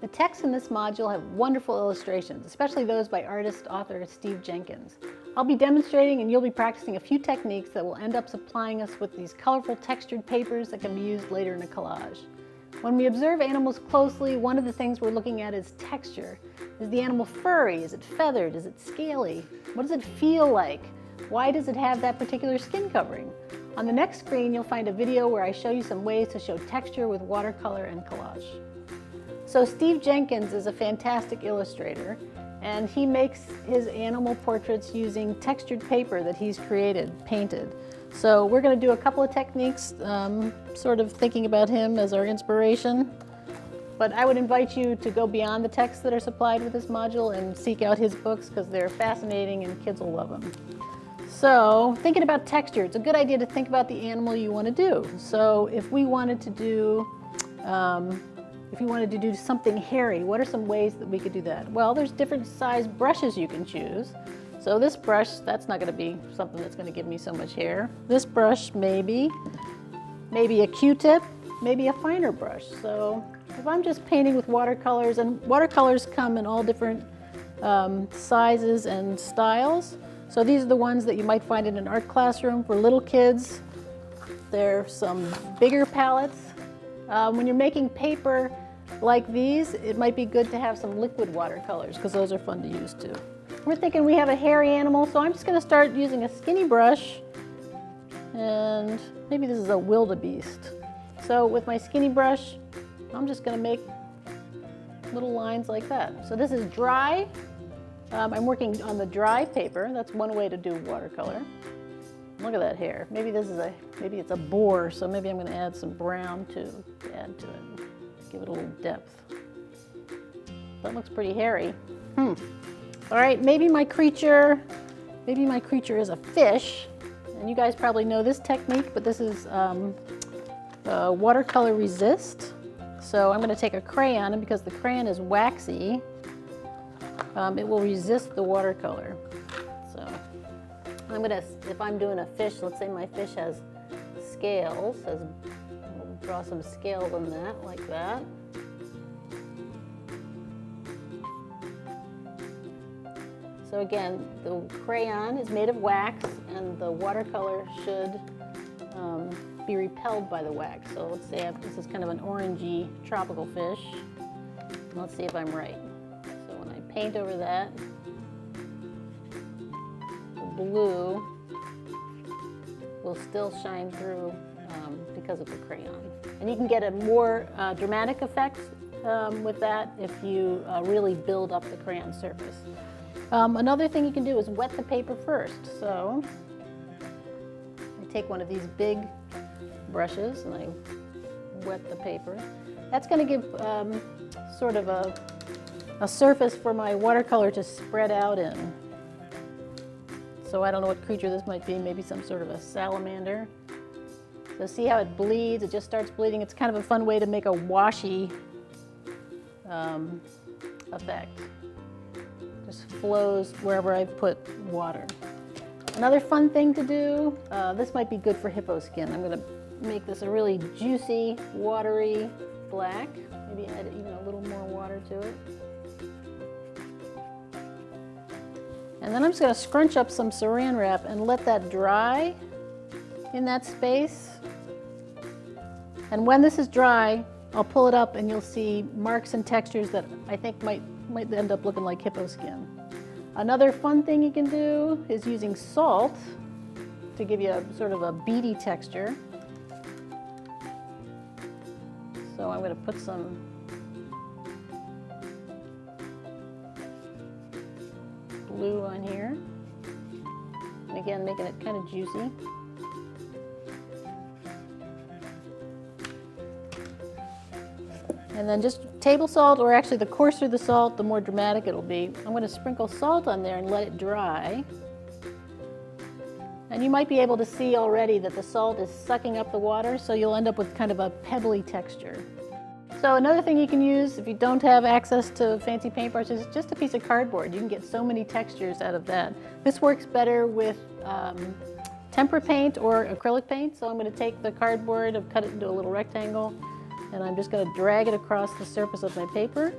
The texts in this module have wonderful illustrations, especially those by artist-author Steve Jenkins. I'll be demonstrating and you'll be practicing a few techniques that will end up supplying us with these colorful textured papers that can be used later in a collage. When we observe animals closely, one of the things we're looking at is texture. Is the animal furry? Is it feathered? Is it scaly? What does it feel like? Why does it have that particular skin covering? On the next screen, you'll find a video where I show you some ways to show texture with watercolor and collage. So Steve Jenkins is a fantastic illustrator, and he makes his animal portraits using textured paper that he's created, painted. So we're going to do a couple of techniques, sort of thinking about him as our inspiration. But I would invite you to go beyond the texts that are supplied with this module and seek out his books because they're fascinating and kids will love them. So thinking about texture, it's a good idea to think about the animal you want to do. So if we wanted to do something hairy, what are some ways that we could do that? Well, there's different size brushes you can choose. So this brush, that's not going to be something that's going to give me so much hair. This brush, maybe a Q-tip, maybe a finer brush. So if I'm just painting with watercolors, and watercolors come in all different sizes and styles. So these are the ones that you might find in an art classroom for little kids. There's some bigger palettes. When you're making paper like these, it might be good to have some liquid watercolors because those are fun to use too. We're thinking we have a hairy animal, so I'm just going to start using a skinny brush, and maybe this is a wildebeest. So with my skinny brush, I'm just going to make little lines like that. So this is dry. I'm working on the dry paper. That's one way to do watercolor. Look at that hair. Maybe it's a boar, so maybe I'm going to add some brown too to add to it. Give it a little depth. That looks pretty hairy. All right, maybe my creature is a fish. And you guys probably know this technique, but this is watercolor resist. So I'm going to take a crayon, and because the crayon is waxy, it will resist the watercolor. So if I'm doing a fish, let's say my fish has scales, we'll draw some scales on that, like that. So again, the crayon is made of wax, and the watercolor should be repelled by the wax. So let's say this is kind of an orangey tropical fish. Let's see if I'm right. So when I paint over that, the blue will still shine through because of the crayon. And you can get a more dramatic effect with that if you really build up the crayon surface. Another thing you can do is wet the paper first. So I take one of these big brushes and I wet the paper. That's going to give sort of a surface for my watercolor to spread out in. So I don't know what creature this might be, maybe some sort of a salamander. So see how it bleeds? It just starts bleeding. It's kind of a fun way to make a washy effect. Just flows wherever I've put water. Another fun thing to do, this might be good for hippo skin. I'm going to make this a really juicy, watery black. Maybe add even a little more water to it. And then I'm just going to scrunch up some saran wrap and let that dry in that space. And when this is dry, I'll pull it up and you'll see marks and textures that I think might end up looking like hippo skin. Another fun thing you can do is using salt to give you a sort of a beady texture. So I'm going to put some blue on here. And again, making it kind of juicy. And then just table salt, or actually the coarser the salt, the more dramatic it'll be. I'm going to sprinkle salt on there and let it dry. And you might be able to see already that the salt is sucking up the water, so you'll end up with kind of a pebbly texture. So another thing you can use if you don't have access to fancy paintbrushes is just a piece of cardboard. You can get so many textures out of that. This works better with tempera paint or acrylic paint. So I'm going to take the cardboard and cut it into a little rectangle. And I'm just going to drag it across the surface of my paper.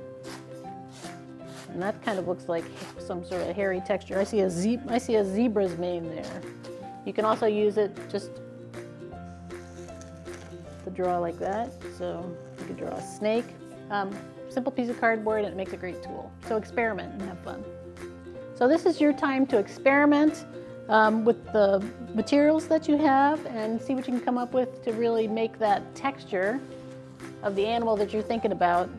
And that kind of looks like some sort of hairy texture. I see a zebra's mane there. You can also use it just to draw like that. So you could draw a snake. Simple piece of cardboard, and it makes a great tool. So experiment and have fun. So this is your time to experiment with the materials that you have and see what you can come up with to really make that texture of the animal that you're thinking about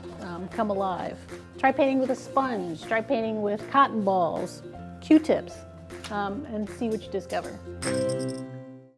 come alive. Try painting with a sponge, try painting with cotton balls, Q-tips, and see what you discover.